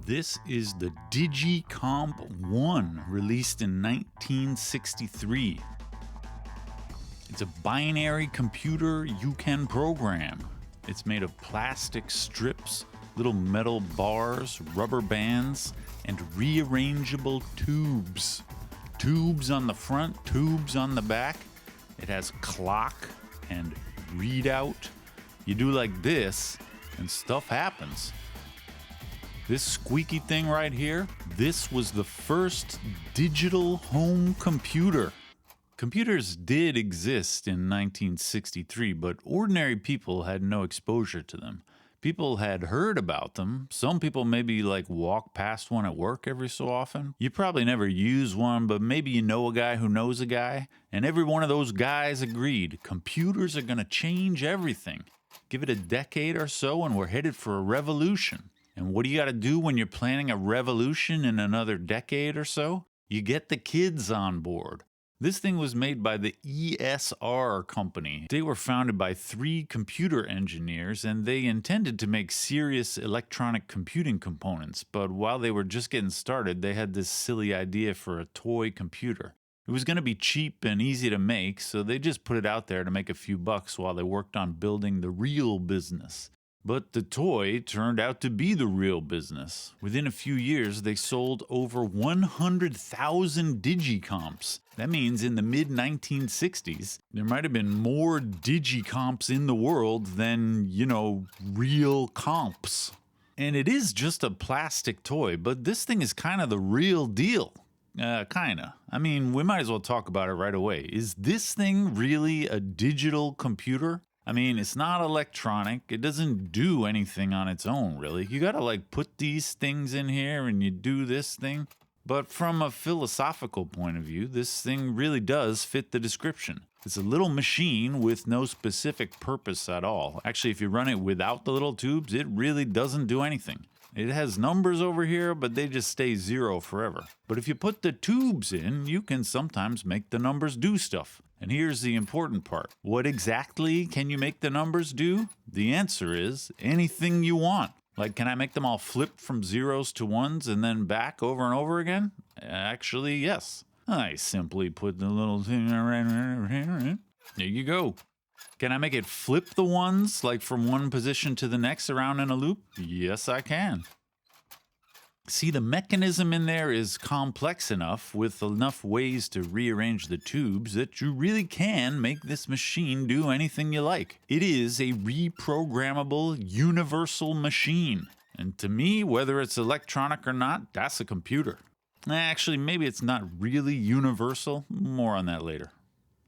This is the Digi-Comp I, released in 1963. It's a binary computer you can program. It's made of plastic strips, little metal bars, rubber bands, and rearrangeable tubes. Tubes on the front, tubes on the back. It has clock and readout. You do like this, and stuff happens. This squeaky thing right here, this was the first digital home computer. Computers did exist in 1963, but ordinary people had no exposure to them. People had heard about them. Some people maybe walk past one at work every so often. You probably never use one, but maybe you know a guy who knows a guy. And every one of those guys agreed, computers are gonna change everything. Give it a decade or so and we're headed for a revolution. And what do you gotta do when you're planning a revolution in another decade or so? You get the kids on board. This thing was made by the ESR company. They were founded by 3 computer engineers, and they intended to make serious electronic computing components. But while they were just getting started, they had this silly idea for a toy computer. It was going to be cheap and easy to make, so they just put it out there to make a few bucks while they worked on building the real business. But the toy turned out to be the real business. Within a few years, they sold over 100,000 Digi-Comps. That means in the mid-1960s, there might have been more Digi-Comps in the world than, real comps. And it is just a plastic toy, but this thing is kind of the real deal. Kinda. I mean, we might as well talk about it right away. Is this thing really a digital computer? I mean, it's not electronic. It doesn't do anything on its own, really. You gotta put these things in here and you do this thing. But from a philosophical point of view, this thing really does fit the description. It's a little machine with no specific purpose at all. Actually, if you run it without the little tubes, it really doesn't do anything. It has numbers over here, but they just stay 0 forever. But if you put the tubes in, you can sometimes make the numbers do stuff. And here's the important part. What exactly can you make the numbers do? The answer is anything you want. Can I make them all flip from zeros to ones and then back over and over again? Actually, yes. I simply put the little thing around here. There you go. Can I make it flip the ones, from one position to the next around in a loop? Yes, I can. See, the mechanism in there is complex enough with enough ways to rearrange the tubes that you really can make this machine do anything you like. It is a reprogrammable universal machine. And to me, whether it's electronic or not, that's a computer. Actually, maybe it's not really universal. More on that later.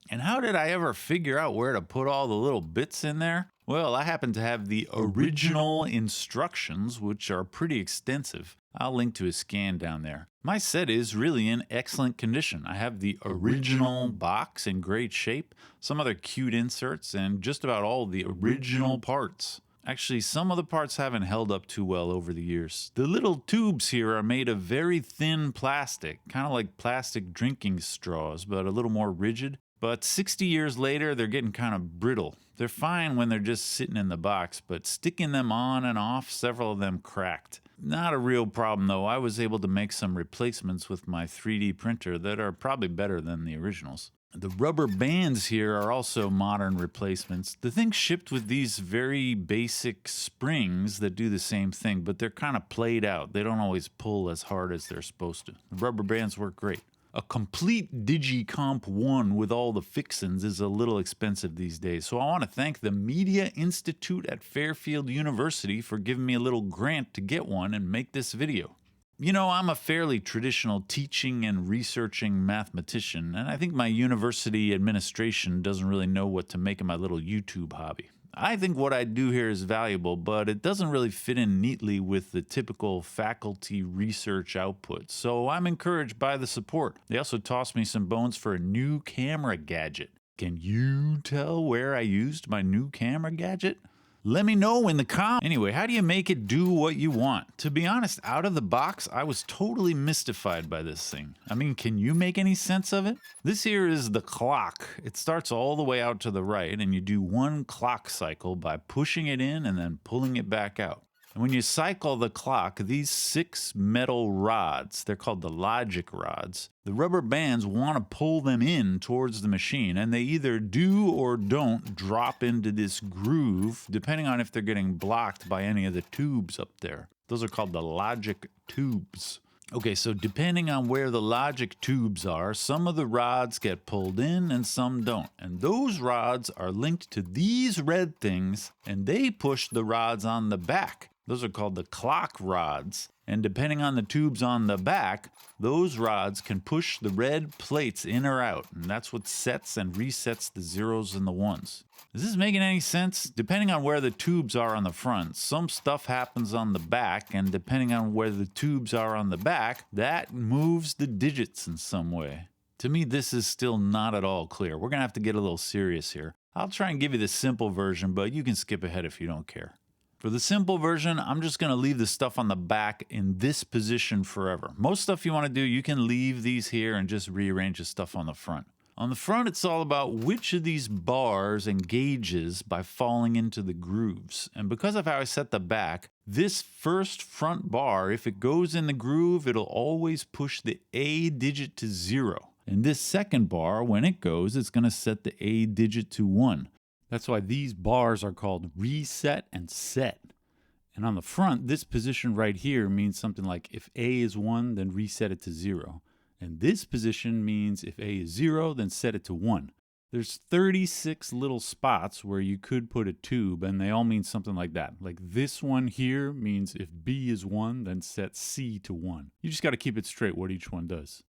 And how did I ever figure out where to put all the little bits in there? Well, I happen to have the original instructions, which are pretty extensive. I'll link to a scan down there. My set is really in excellent condition. I have the original box in great shape, some other cute inserts, and just about all the original parts. Actually, some of the parts haven't held up too well over the years. The little tubes here are made of very thin plastic, kind of like plastic drinking straws, but a little more rigid. But 60 years later, they're getting kind of brittle. They're fine when they're just sitting in the box, but sticking them on and off, several of them cracked. Not a real problem though. I was able to make some replacements with my 3D printer that are probably better than the originals. The rubber bands here are also modern replacements. The thing shipped with these very basic springs that do the same thing, but they're kind of played out. They don't always pull as hard as they're supposed to. The rubber bands work great. A complete Digi-Comp I with all the fixins is a little expensive these days, so I want to thank the Media Institute at Fairfield University for giving me a little grant to get one and make this video. I'm a fairly traditional teaching and researching mathematician, and I think my university administration doesn't really know what to make of my little YouTube hobby. I think what I do here is valuable, but it doesn't really fit in neatly with the typical faculty research output, so I'm encouraged by the support. They also tossed me some bones for a new camera gadget. Can you tell where I used my new camera gadget? Let me know in the comments. Anyway, how do you make it do what you want? To be honest, out of the box, I was totally mystified by this thing. I mean, can you make any sense of it? This here is the clock. It starts all the way out to the right, and you do one clock cycle by pushing it in and then pulling it back out. And when you cycle the clock, these 6 metal rods, they're called the logic rods, the rubber bands want to pull them in towards the machine, and they either do or don't drop into this groove, depending on if they're getting blocked by any of the tubes up there. Those are called the logic tubes. Okay, so depending on where the logic tubes are, some of the rods get pulled in and some don't. And those rods are linked to these red things, and they push the rods on the back. Those are called the clock rods. And depending on the tubes on the back, those rods can push the red plates in or out. And that's what sets and resets the zeros and the ones. Is this making any sense? Depending on where the tubes are on the front, some stuff happens on the back, and depending on where the tubes are on the back, that moves the digits in some way. To me, this is still not at all clear. We're going to have to get a little serious here. I'll try and give you the simple version, but you can skip ahead if you don't care. For the simple version, I'm just going to leave the stuff on the back in this position forever. Most stuff you want to do, you can leave these here and just rearrange the stuff on the front. On the front, it's all about which of these bars engages by falling into the grooves. And because of how I set the back, this first front bar, if it goes in the groove, it'll always push the A digit to 0. And this second bar, when it goes, it's going to set the A digit to 1. That's why these bars are called reset and set. And on the front, this position right here means something like if A is 1, then reset it to 0. And this position means if A is 0, then set it to 1. There's 36 little spots where you could put a tube, and they all mean something like that. Like this one here means if B is 1, then set C to 1. You just got to keep it straight what each one does.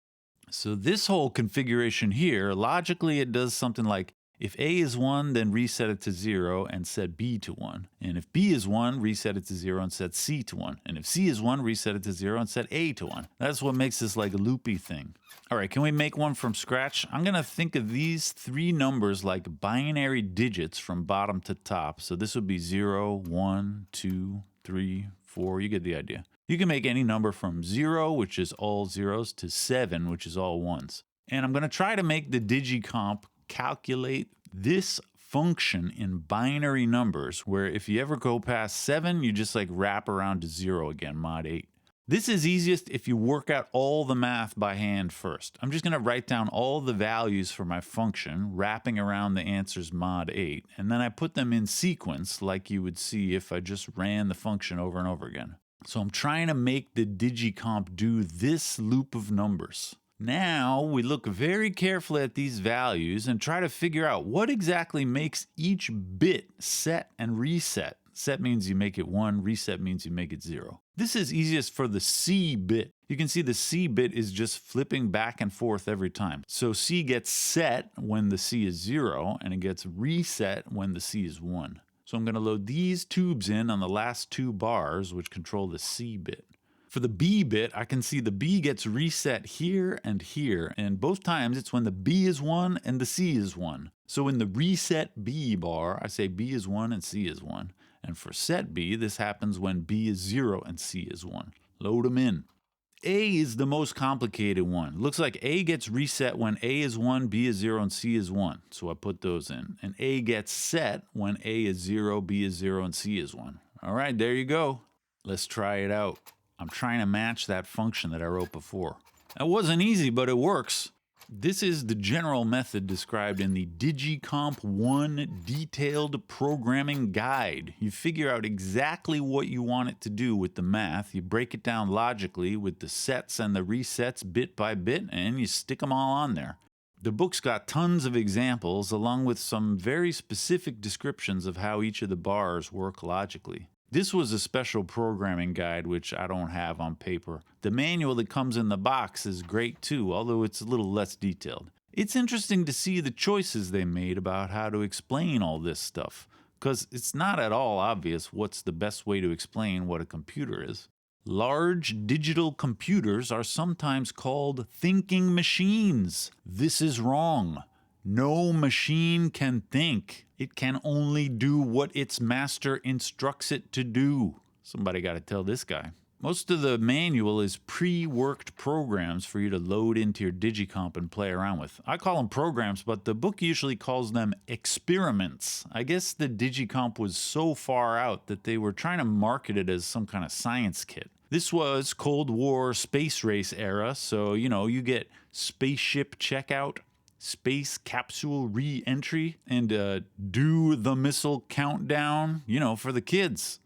So this whole configuration here, logically it does something like if A is 1, then reset it to 0 and set B to 1. And if B is 1, reset it to 0 and set C to 1. And if C is 1, reset it to 0 and set A to 1. That's what makes this like a loopy thing. All right, can we make one from scratch? I'm going to think of these 3 numbers like binary digits from bottom to top. So this would be 0, 1, 2, 3, 4. You get the idea. You can make any number from 0, which is all zeros, to 7, which is all ones. And I'm going to try to make the Digi-Comp calculate this function in binary numbers, where if you ever go past 7, you just like wrap around to 0 again, mod 8. This is easiest if you work out all the math by hand first. I'm just going to write down all the values for my function, wrapping around the answers mod 8, and then I put them in sequence like you would see if I just ran the function over and over again. So I'm trying to make the Digi-Comp do this loop of numbers. Now we look very carefully at these values and try to figure out what exactly makes each bit set and reset. Set means you make it 1, reset means you make it 0. This is easiest for the C bit. You can see the C bit is just flipping back and forth every time. So C gets set when the C is 0, and it gets reset when the C is 1. So I'm going to load these tubes in on the last 2 bars, which control the C bit. For the B bit, I can see the B gets reset here, and both times it's when the B is 1 and the C is 1. So in the reset B bar, I say B is 1 and C is 1. And for set B, this happens when B is 0 and C is 1. Load them in. A is the most complicated one. Looks like A gets reset when A is 1, B is 0, and C is 1. So I put those in. And A gets set when A is 0, B is 0, and C is 1. All right, there you go. Let's try it out. I'm trying to match that function that I wrote before. That wasn't easy, but it works. This is the general method described in the Digi-Comp I detailed programming guide. You figure out exactly what you want it to do with the math. You break it down logically with the sets and the resets bit by bit, and you stick them all on there. The book's got tons of examples, along with some very specific descriptions of how each of the bars work logically. This was a special programming guide, which I don't have on paper. The manual that comes in the box is great too, although it's a little less detailed. It's interesting to see the choices they made about how to explain all this stuff, because it's not at all obvious what's the best way to explain what a computer is. Large digital computers are sometimes called thinking machines. This is wrong. No machine can think. It can only do what its master instructs it to do. Somebody got to tell this guy. Most of the manual is pre-worked programs for you to load into your Digi-Comp and play around with. I call them programs, but the book usually calls them experiments. I guess the Digi-Comp was so far out that they were trying to market it as some kind of science kit. This was Cold War space race era, so you get spaceship checkout, space capsule re-entry, and do the missile countdown, for the kids.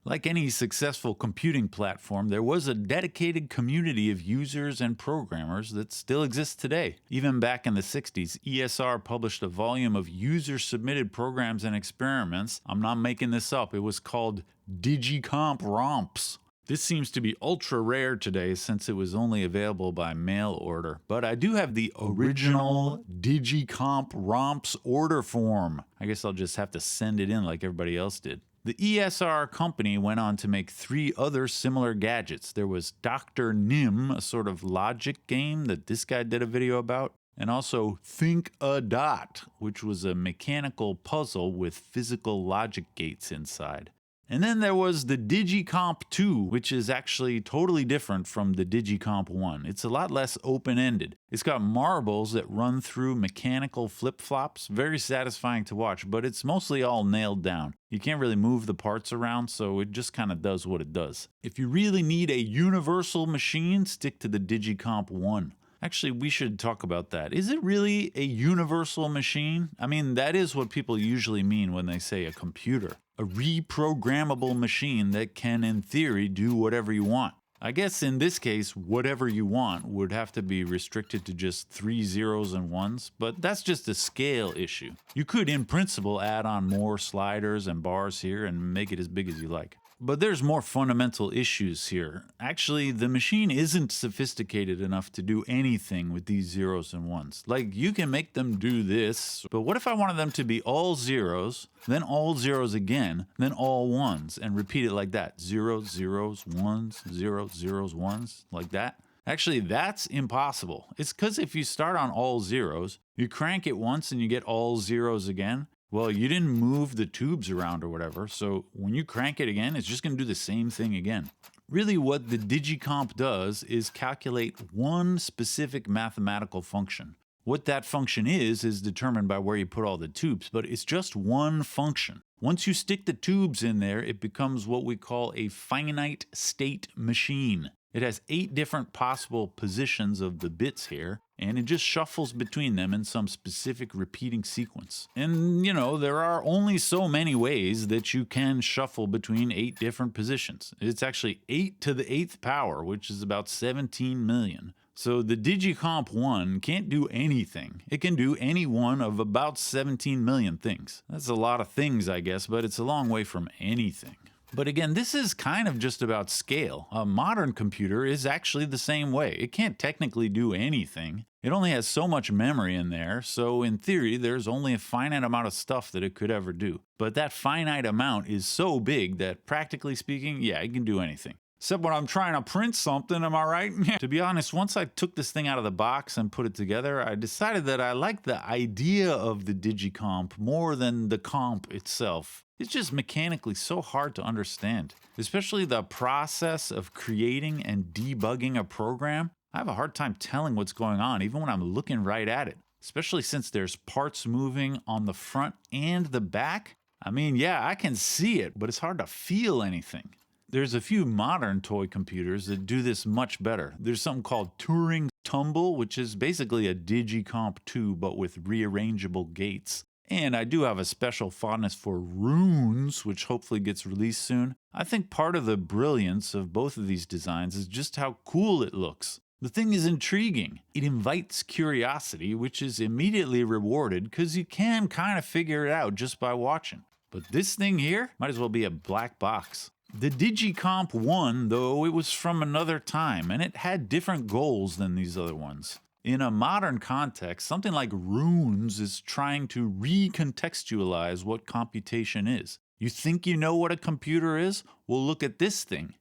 Like any successful computing platform, there was a dedicated community of users and programmers that still exists today. Even back in the 60s, ESR published a volume of user-submitted programs and experiments. I'm not making this up. It was called Digi-Comp Romps. This seems to be ultra rare today since it was only available by mail order, but I do have the original Digi-Comp Romps order form. I guess I'll just have to send it in like everybody else did. The ESR company went on to make 3 other similar gadgets. There was Dr. Nim, a sort of logic game that this guy did a video about, and also Think a Dot, which was a mechanical puzzle with physical logic gates inside. And then there was the Digi-Comp II, which is actually totally different from the Digi-Comp I. It's a lot less open-ended. It's got marbles that run through mechanical flip-flops. Very satisfying to watch, but it's mostly all nailed down. You can't really move the parts around, so it just kind of does what it does. If you really need a universal machine, stick to the Digi-Comp I. Actually, we should talk about that. Is it really a universal machine? I mean, that is what people usually mean when they say a computer. A reprogrammable machine that can, in theory, do whatever you want. I guess in this case, whatever you want would have to be restricted to just 3 zeros and 1s, but that's just a scale issue. You could, in principle, add on more sliders and bars here and make it as big as you like. But there's more fundamental issues here. Actually, the machine isn't sophisticated enough to do anything with these zeros and ones. Like, you can make them do this, but what if I wanted them to be all zeros, then all zeros again, then all ones, and repeat it like that? Zeros, zeros, ones, zeros, zeros, ones, like that? Actually, that's impossible. It's because if you start on all zeros, you crank it once and you get all zeros again. Well, you didn't move the tubes around or whatever, so when you crank it again, it's just going to do the same thing again. Really, what the Digi-Comp does is calculate one specific mathematical function. What that function is determined by where you put all the tubes, but it's just one function. Once you stick the tubes in there, it becomes what we call a finite state machine. It has 8 different possible positions of the bits here, and it just shuffles between them in some specific repeating sequence. And, there are only so many ways that you can shuffle between 8 different positions. It's actually 8 to the 8th power, which is about 17 million. So the Digi-Comp I can't do anything. It can do any one of about 17 million things. That's a lot of things, I guess, but it's a long way from anything. But again, this is kind of just about scale. A modern computer is actually the same way. It can't technically do anything. It only has so much memory in there, so in theory, there's only a finite amount of stuff that it could ever do. But that finite amount is so big that, practically speaking, yeah, it can do anything. Except when I'm trying to print something, am I right? To be honest, once I took this thing out of the box and put it together, I decided that I liked the idea of the Digi-Comp more than the comp itself. It's just mechanically so hard to understand, especially the process of creating and debugging a program. I have a hard time telling what's going on even when I'm looking right at it, especially since there's parts moving on the front and the back. I mean, yeah, I can see it, but it's hard to feel anything. There's a few modern toy computers that do this much better. There's something called Turing Tumble, which is basically a Digi-Comp 2 but with rearrangeable gates. And I do have a special fondness for Runes, which hopefully gets released soon. I think part of the brilliance of both of these designs is just how cool it looks. The thing is intriguing. It invites curiosity, which is immediately rewarded because you can kind of figure it out just by watching. But this thing here might as well be a black box. The Digi-Comp I, though, it was from another time, and it had different goals than these other ones. In a modern context, something like Runes is trying to recontextualize what computation is. You think you know what a computer is? Well, look at this thing.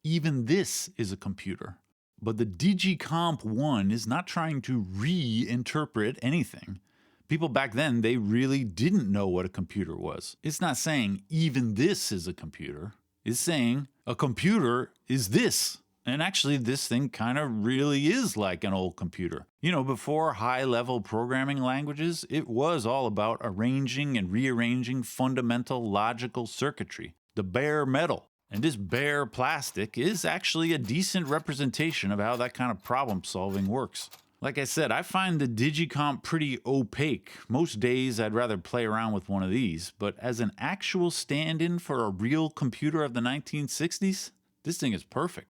Even this is a computer. But the Digi-Comp I is not trying to reinterpret anything. People back then, they really didn't know what a computer was. It's not saying even this is a computer. is saying a computer is this. And actually, this thing kind of really is like an old computer. You know, before high-level programming languages, it was all about arranging and rearranging fundamental logical circuitry, the bare metal. And this bare plastic is actually a decent representation of how that kind of problem solving works. Like I said, I find the Digi-Comp pretty opaque. Most days I'd rather play around with one of these, but as an actual stand-in for a real computer of the 1960s, this thing is perfect.